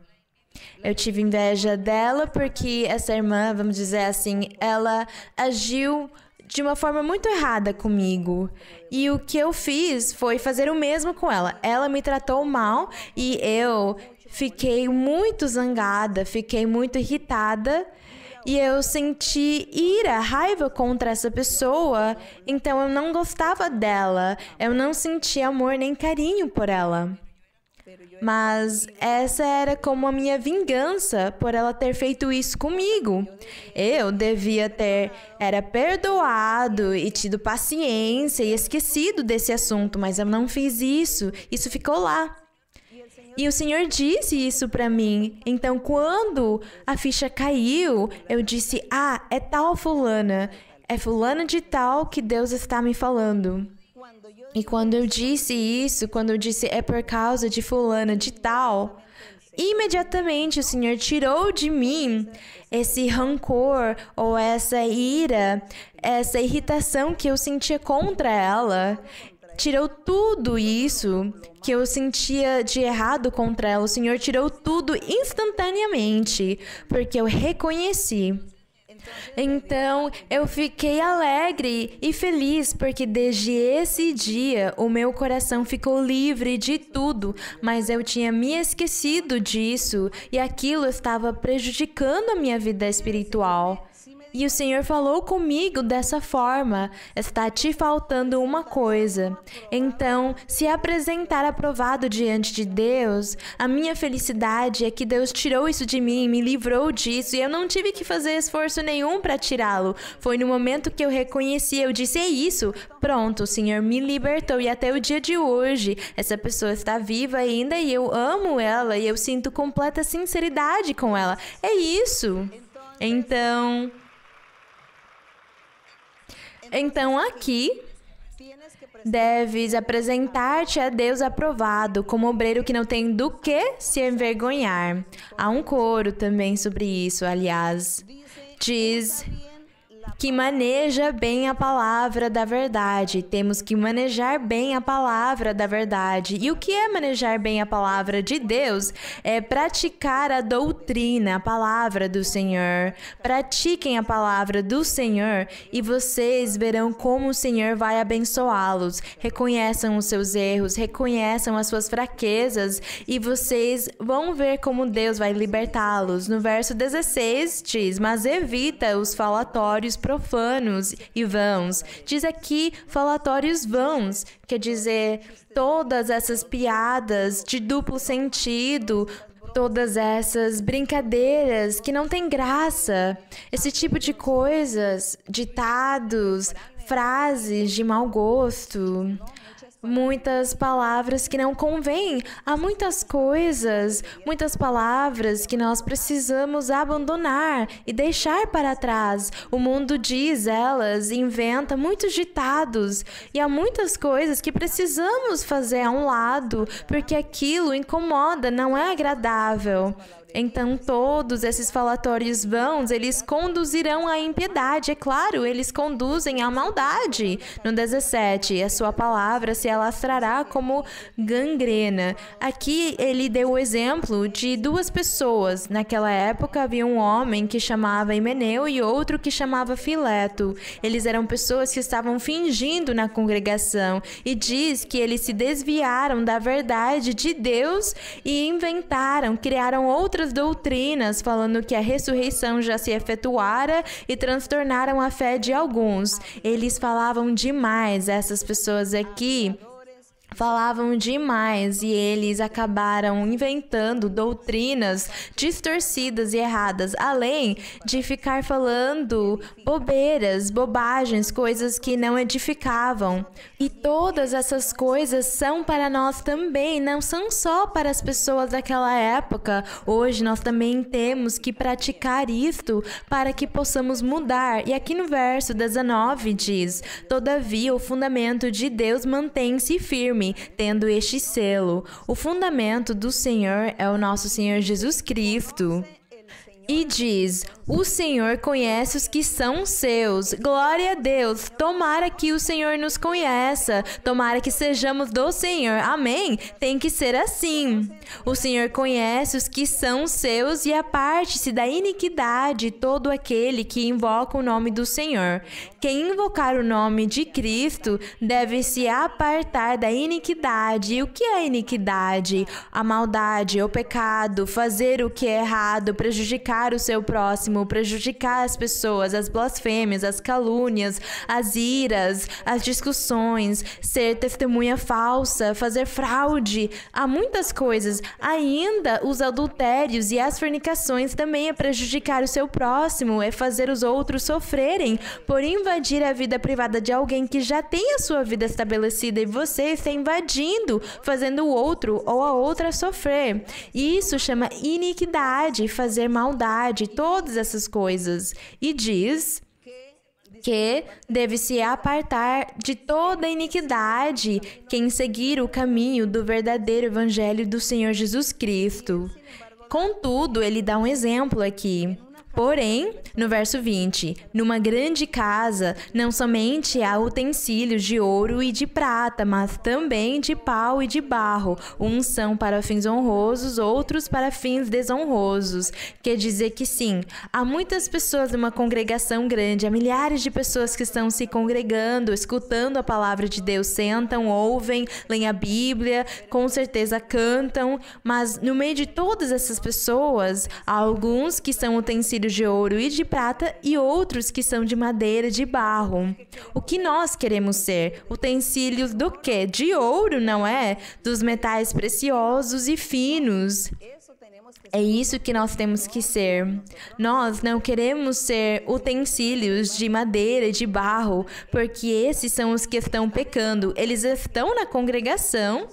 Eu tive inveja dela porque essa irmã, vamos dizer assim, ela agiu de uma forma muito errada comigo. E o que eu fiz foi fazer o mesmo com ela. Ela me tratou mal e eu fiquei muito zangada, fiquei muito irritada. E eu senti ira, raiva contra essa pessoa. Então eu não gostava dela. Eu não sentia amor nem carinho por ela. Mas essa era como a minha vingança por ela ter feito isso comigo. Eu devia ter perdoado e tido paciência e esquecido desse assunto, mas eu não fiz isso. Isso ficou lá. E o Senhor disse isso para mim. Então, quando a ficha caiu, eu disse, é tal fulana. É fulana de tal que Deus está me falando. E quando eu disse isso, quando eu disse é por causa de fulana de tal, imediatamente o Senhor tirou de mim esse rancor ou essa ira, essa irritação que eu sentia contra ela. Tirou tudo isso que eu sentia de errado contra ela. O Senhor tirou tudo instantaneamente, porque eu reconheci. Então, eu fiquei alegre e feliz, porque desde esse dia o meu coração ficou livre de tudo, mas eu tinha me esquecido disso e aquilo estava prejudicando a minha vida espiritual. E o Senhor falou comigo dessa forma: está te faltando uma coisa. Então, se apresentar aprovado diante de Deus, a minha felicidade é que Deus tirou isso de mim, me livrou disso, e eu não tive que fazer esforço nenhum para tirá-lo. Foi no momento que eu reconheci, eu disse, é isso, pronto, o Senhor me libertou, e até o dia de hoje, essa pessoa está viva ainda, e eu amo ela, e eu sinto completa sinceridade com ela. É isso. Então aqui, deves apresentar-te a Deus aprovado, como obreiro que não tem do que se envergonhar. Há um coro também sobre isso, aliás. Diz que maneja bem a palavra da verdade. Temos que manejar bem a palavra da verdade. E o que é manejar bem a palavra de Deus? É praticar a doutrina, a palavra do Senhor. Pratiquem a palavra do Senhor e vocês verão como o Senhor vai abençoá-los. Reconheçam os seus erros, reconheçam as suas fraquezas e vocês vão ver como Deus vai libertá-los. No verso 16 diz, mas evita os falatórios profanos e vãos. Diz aqui falatórios vãos, quer dizer, todas essas piadas de duplo sentido, todas essas brincadeiras que não têm graça, esse tipo de coisas, ditados, frases de mau gosto, muitas palavras que não convêm. Há muitas coisas, muitas palavras que nós precisamos abandonar e deixar para trás. O mundo diz elas, inventa muitos ditados. E há muitas coisas que precisamos fazer a um lado, porque aquilo incomoda, não é agradável. Então, todos esses falatórios vãos, eles conduzirão à impiedade. É claro, eles conduzem à maldade. No 17, a sua palavra se alastrará como gangrena. Aqui, ele deu o exemplo de duas pessoas. Naquela época, havia um homem que chamava Himeneu e outro que chamava Fileto. Eles eram pessoas que estavam fingindo na congregação. E diz que eles se desviaram da verdade de Deus e inventaram, criaram outras doutrinas, falando que a ressurreição já se efetuara e transtornaram a fé de alguns. Eles falavam demais, essas pessoas aqui falavam demais e eles acabaram inventando doutrinas distorcidas e erradas, além de ficar falando bobeiras, bobagens, coisas que não edificavam. E todas essas coisas são para nós também, não são só para as pessoas daquela época. Hoje nós também temos que praticar isto para que possamos mudar. E aqui no verso 19 diz: todavia o fundamento de Deus mantém-se firme, tendo este selo. O fundamento do Senhor é o nosso Senhor Jesus Cristo. E diz: o Senhor conhece os que são seus. Glória a Deus. Tomara que o Senhor nos conheça. Tomara que sejamos do Senhor. Amém? Tem que ser assim. O Senhor conhece os que são seus e aparte-se da iniquidade todo aquele que invoca o nome do Senhor. Quem invocar o nome de Cristo deve se apartar da iniquidade. E o que é iniquidade? A maldade, o pecado, fazer o que é errado, prejudicar o seu próximo, prejudicar as pessoas, as blasfêmias, as calúnias, as iras, as discussões, ser testemunha falsa, fazer fraude. Há muitas coisas. Ainda os adultérios e as fornicações também é prejudicar o seu próximo, é fazer os outros sofrerem por invadir a vida privada de alguém que já tem a sua vida estabelecida e você está invadindo, fazendo o outro ou a outra sofrer. Isso chama iniquidade, fazer maldade, todas essas coisas. E diz que deve se apartar de toda iniquidade quem seguir o caminho do verdadeiro evangelho do Senhor Jesus Cristo. Contudo, ele dá um exemplo aqui. Porém, no verso 20, numa grande casa, não somente há utensílios de ouro e de prata, mas também de pau e de barro. Uns são para fins honrosos, outros para fins desonrosos. Quer dizer que sim, há muitas pessoas numa congregação grande, há milhares de pessoas que estão se congregando, escutando a palavra de Deus, sentam, ouvem, leem a Bíblia, com certeza cantam, mas no meio de todas essas pessoas, há alguns que são utensílios de ouro e de prata e outros que são de madeira, de barro. O que nós queremos ser? Utensílios do quê? De ouro, não é? Dos metais preciosos e finos. É isso que nós temos que ser. Nós não queremos ser utensílios de madeira e de barro, porque esses são os que estão pecando. Eles estão na congregação,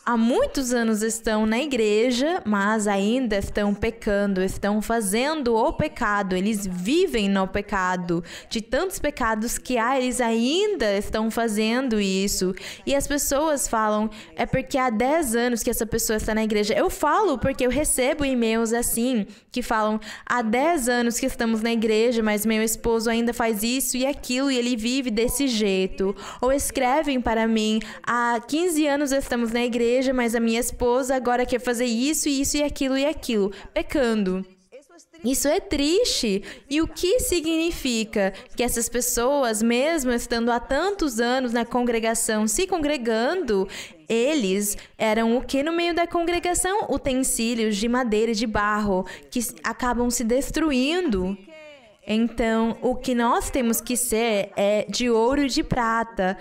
há muitos anos estão na igreja, mas ainda estão pecando, estão fazendo o pecado, eles vivem no pecado. De tantos pecados que há, eles ainda estão fazendo isso. E as pessoas falam, é porque há 10 anos que essa pessoa está na igreja. Eu falo porque eu recebo e-mails assim, que falam, há 10 anos que estamos na igreja, mas meu esposo ainda faz isso e aquilo e ele vive desse jeito. Ou escrevem para mim, há 15 anos estamos na igreja, mas a minha esposa agora quer fazer isso e aquilo, pecando. Isso é triste. E o que significa? Que essas pessoas, mesmo estando há tantos anos na congregação, se congregando, eles eram o que no meio da congregação? Utensílios de madeira e de barro, que acabam se destruindo. Então, o que nós temos que ser é de ouro e de prata.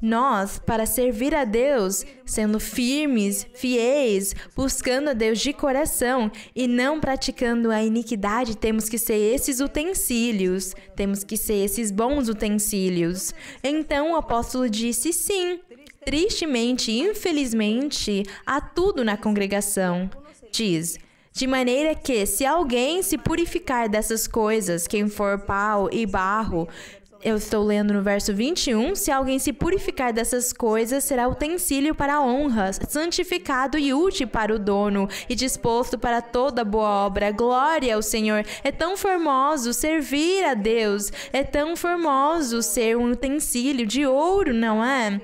Nós, para servir a Deus, sendo firmes, fiéis, buscando a Deus de coração e não praticando a iniquidade, temos que ser esses utensílios, temos que ser esses bons utensílios. Então o apóstolo disse sim, tristemente, infelizmente, há tudo na congregação. Diz: de maneira que, se alguém se purificar dessas coisas, quem for pau e barro, eu estou lendo no verso 21, se alguém se purificar dessas coisas, será utensílio para a honra, santificado e útil para o dono, e disposto para toda boa obra. Glória ao Senhor! É tão formoso servir a Deus, é tão formoso ser um utensílio de ouro, não é?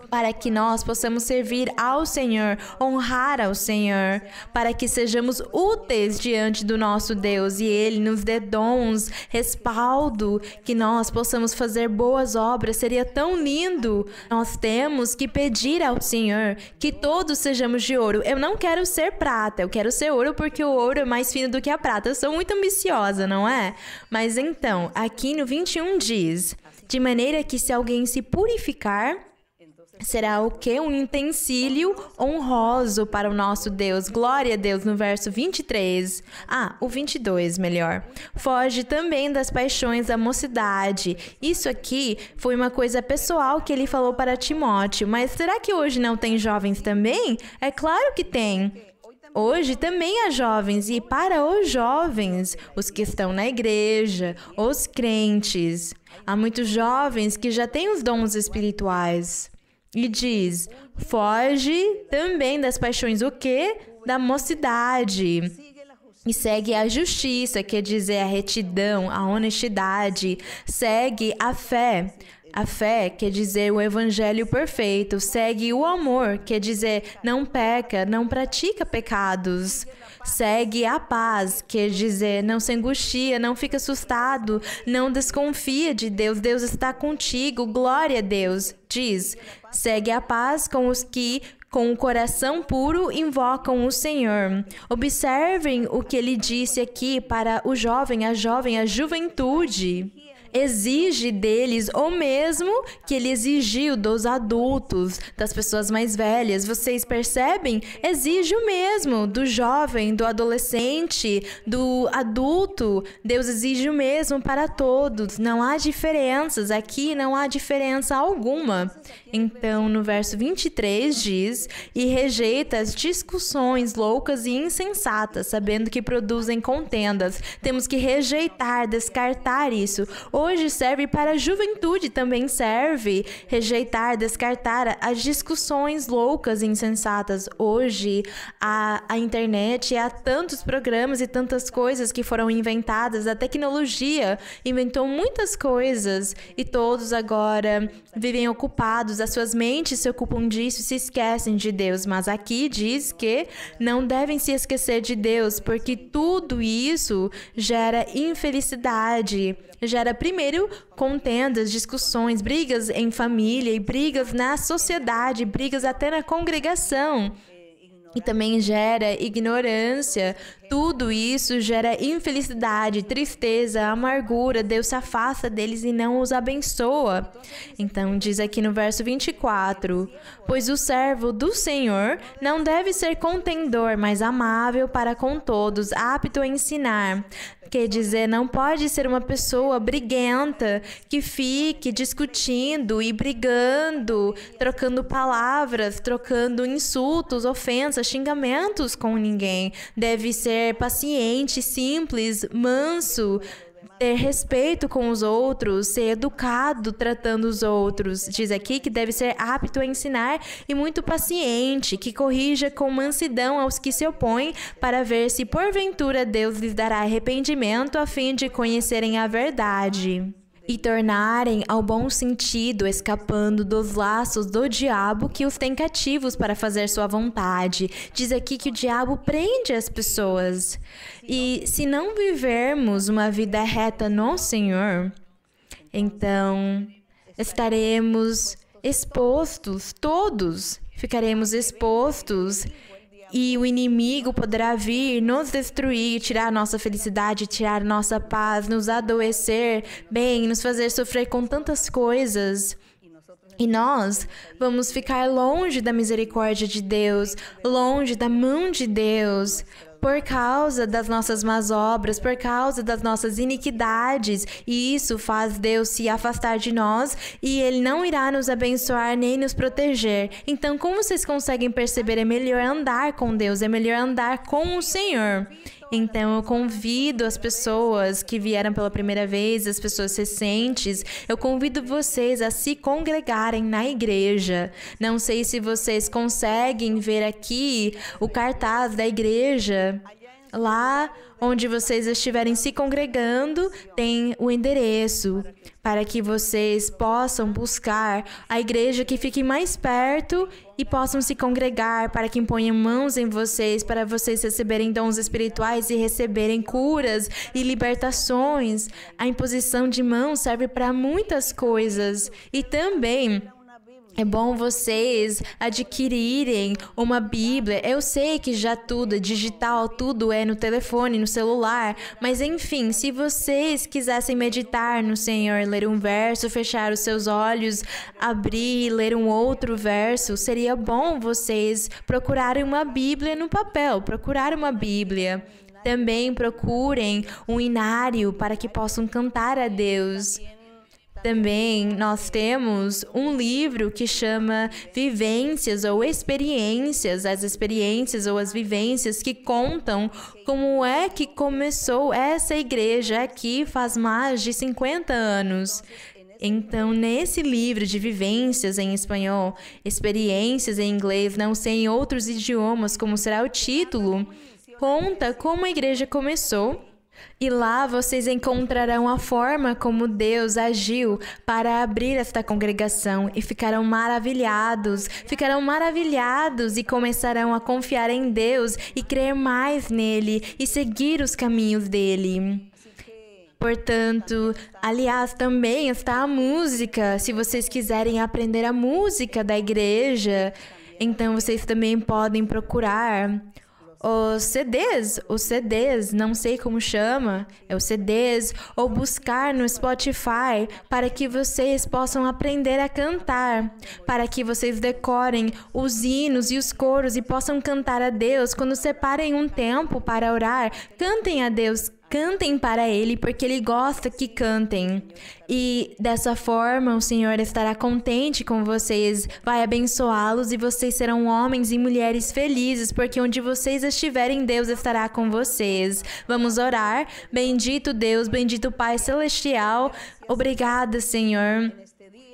Para que nós possamos servir ao Senhor, honrar ao Senhor, para que sejamos úteis diante do nosso Deus e Ele nos dê dons, respaldo, que nós possamos fazer boas obras. Seria tão lindo. Nós temos que pedir ao Senhor que todos sejamos de ouro. Eu não quero ser prata, eu quero ser ouro porque o ouro é mais fino do que a prata. Eu sou muito ambiciosa, não é? Mas então, aqui no 21 diz, de maneira que se alguém se purificar, será o quê? Um utensílio honroso para o nosso Deus. Glória a Deus, no verso 23. O 22, melhor. Foge também das paixões da mocidade. Isso aqui foi uma coisa pessoal que ele falou para Timóteo. Mas será que hoje não tem jovens também? É claro que tem. Hoje também há jovens, e para os jovens, os que estão na igreja, os crentes, há muitos jovens que já têm os dons espirituais. E diz, foge também das paixões, o quê? Da mocidade. E segue a justiça, quer dizer, a retidão, a honestidade. Segue a fé. A fé quer dizer o evangelho perfeito. Segue o amor, quer dizer, não peca, não pratica pecados. Segue a paz, quer dizer, não se angustia, não fica assustado, não desconfia de Deus. Deus está contigo, glória a Deus. Diz, segue a paz com os que com o coração puro invocam o Senhor. Observem o que ele disse aqui para o jovem, a juventude. Exige deles o mesmo que ele exigiu dos adultos, das pessoas mais velhas. Vocês percebem? Exige o mesmo do jovem, do adolescente, do adulto. Deus exige o mesmo para todos. Não há diferenças. Aqui não há diferença alguma. Então, no verso 23 diz, e rejeita as discussões loucas e insensatas, sabendo que produzem contendas. Temos que rejeitar, descartar isso. Hoje serve para a juventude, também serve rejeitar, descartar as discussões loucas e insensatas. Hoje, a internet, há tantos programas e tantas coisas que foram inventadas, a tecnologia inventou muitas coisas e todos agora vivem ocupados, as suas mentes se ocupam disso e se esquecem de Deus. Mas aqui diz que não devem se esquecer de Deus, porque tudo isso gera infelicidade, gera primeiro contendas, discussões, brigas em família e brigas na sociedade, brigas até na congregação. E também gera ignorância. Tudo isso gera infelicidade, tristeza, amargura. Deus se afasta deles e não os abençoa. Então diz aqui no verso 24, pois o servo do Senhor não deve ser contendor, mas amável para com todos, apto a ensinar. Quer dizer, não pode ser uma pessoa briguenta que fique discutindo e brigando, trocando palavras, trocando insultos, ofensas, xingamentos com ninguém. Deve ser paciente, simples, manso, ter respeito com os outros, ser educado tratando os outros. Diz aqui que deve ser apto a ensinar e muito paciente, que corrija com mansidão aos que se opõem, para ver se porventura Deus lhes dará arrependimento a fim de conhecerem a verdade e tornarem ao bom sentido, escapando dos laços do diabo que os tem cativos para fazer sua vontade. Diz aqui que o diabo prende as pessoas. E se não vivermos uma vida reta no Senhor, então estaremos expostos, todos ficaremos expostos. E o inimigo poderá vir, nos destruir, tirar nossa felicidade, tirar nossa paz, nos adoecer, nos fazer sofrer com tantas coisas. E nós vamos ficar longe da misericórdia de Deus, longe da mão de Deus, por causa das nossas más obras, por causa das nossas iniquidades, e isso faz Deus se afastar de nós e Ele não irá nos abençoar nem nos proteger. Então, como vocês conseguem perceber, é melhor andar com Deus, é melhor andar com o Senhor. Então, eu convido as pessoas que vieram pela primeira vez, as pessoas recentes, eu convido vocês a se congregarem na igreja. Não sei se vocês conseguem ver aqui o cartaz da igreja. Lá onde vocês estiverem se congregando, tem o endereço para que vocês possam buscar a igreja que fique mais perto e possam se congregar, para que imponham mãos em vocês, para vocês receberem dons espirituais e receberem curas e libertações. A imposição de mãos serve para muitas coisas e também é bom vocês adquirirem uma Bíblia. Eu sei que já tudo é digital, tudo é no telefone, no celular, mas enfim, se vocês quisessem meditar no Senhor, ler um verso, fechar os seus olhos, abrir e ler um outro verso, seria bom vocês procurarem uma Bíblia no papel, procurar uma Bíblia. Também procurem um inário para que possam cantar a Deus. Também nós temos um livro que chama Vivências ou Experiências, as experiências ou as vivências que contam como é que começou essa igreja aqui faz mais de 50 anos. Então, nesse livro de vivências em espanhol, experiências em inglês, não sei em outros idiomas como será o título, conta como a igreja começou. E lá vocês encontrarão a forma como Deus agiu para abrir esta congregação e ficarão maravilhados e começarão a confiar em Deus e crer mais nele e seguir os caminhos dele. Portanto, aliás, também está a música. Se vocês quiserem aprender a música da igreja, então vocês também podem procurar os CDs, não sei como chama, os CDs, ou buscar no Spotify para que vocês possam aprender a cantar, para que vocês decorem os hinos e os coros e possam cantar a Deus. Quando separem um tempo para orar, cantem a Deus, cantem para Ele, porque Ele gosta que cantem. E dessa forma, o Senhor estará contente com vocês, vai abençoá-los e vocês serão homens e mulheres felizes, porque onde vocês estiverem, Deus estará com vocês. Vamos orar. Bendito Deus, bendito Pai Celestial, obrigada, Senhor.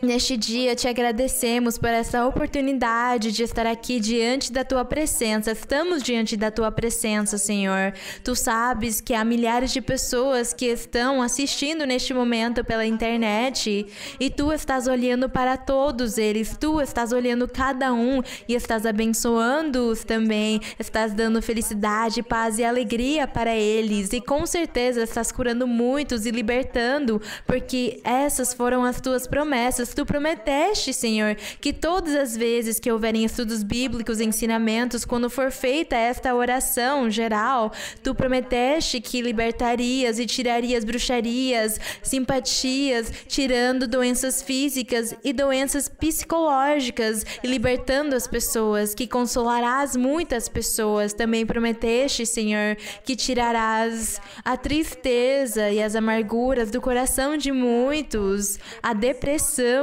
Neste dia, te agradecemos por essa oportunidade de estar aqui diante da Tua presença. Estamos diante da Tua presença, Senhor. Tu sabes que há milhares de pessoas que estão assistindo neste momento pela internet e Tu estás olhando para todos eles. Tu estás olhando cada um e estás abençoando-os também. Estás dando felicidade, paz e alegria para eles. E com certeza estás curando muitos e libertando, porque essas foram as Tuas promessas. Tu prometeste, Senhor, que todas as vezes que houverem estudos bíblicos, ensinamentos, quando for feita esta oração geral, Tu prometeste que libertarias e tirarias bruxarias, simpatias, tirando doenças físicas e doenças psicológicas e libertando as pessoas, que consolarás muitas pessoas. Também prometeste, Senhor, que tirarás a tristeza e as amarguras do coração de muitos, a depressão,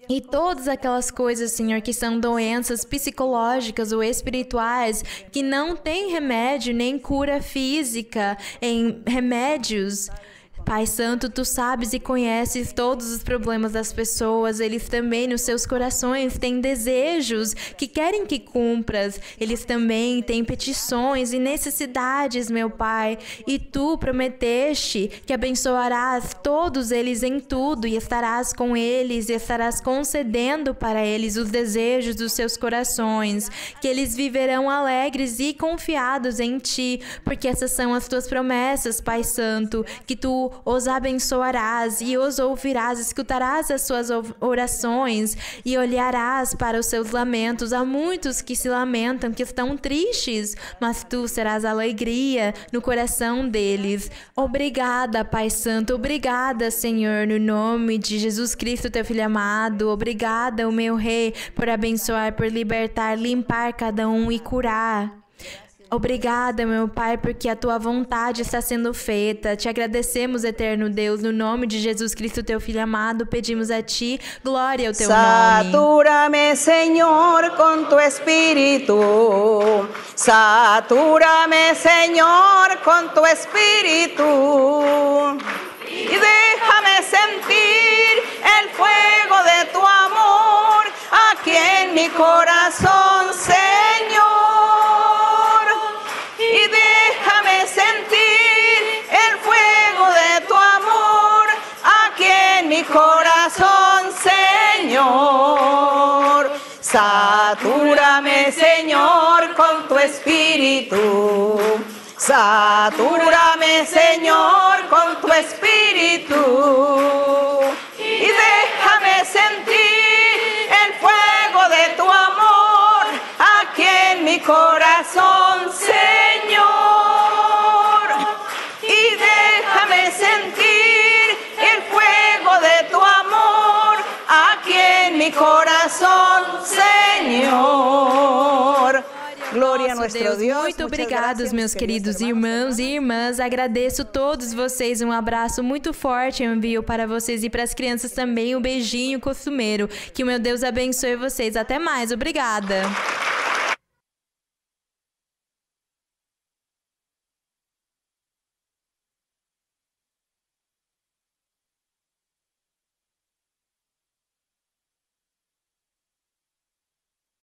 e todas aquelas coisas, Senhor, que são doenças psicológicas ou espirituais, que não têm remédio nem cura física em remédios. Pai Santo, Tu sabes e conheces todos os problemas das pessoas. Eles também, nos seus corações, têm desejos que querem que cumpras. Eles também têm petições e necessidades, meu Pai. E Tu prometeste que abençoarás todos eles em tudo e estarás com eles e estarás concedendo para eles os desejos dos seus corações. Que eles viverão alegres e confiados em Ti, porque essas são as Tuas promessas, Pai Santo, que Tu os abençoarás e os ouvirás, escutarás as suas orações e olharás para os seus lamentos. Há muitos que se lamentam, que estão tristes, mas Tu serás alegria no coração deles. Obrigada, Pai Santo, obrigada, Senhor, no nome de Jesus Cristo, Teu Filho amado. Obrigada, o meu Rei, por abençoar, por libertar, limpar cada um e curar. Obrigada, meu Pai, porque a Tua vontade está sendo feita. Te agradecemos, eterno Deus, no nome de Jesus Cristo, Teu Filho amado, pedimos a Ti, glória ao Teu nome. Satúrame, Señor, con Tu Espíritu. Satúrame, Señor, con Tu Espíritu. Y déjame sentir el fuego de Tu amor aquí en mi corazón, Señor. Y déjame sentir el fuego de Tu amor aquí en mi corazón, Señor. Satúrame, Señor, con Tu Espíritu. Satúrame, Señor, con Tu Espíritu. Y déjame sentir el fuego de Tu amor aquí en mi corazón, Señor. Y déjame sentir el fuego de Tu amor aquí en mi corazón, Señor. Glória a nosso Deus. Muito obrigada, meus queridos irmãos e irmãs. Agradeço todos vocês. Um abraço muito forte eu envio para vocês e para as crianças também. Um beijinho costumeiro. Que o meu Deus abençoe vocês. Até mais. Obrigada.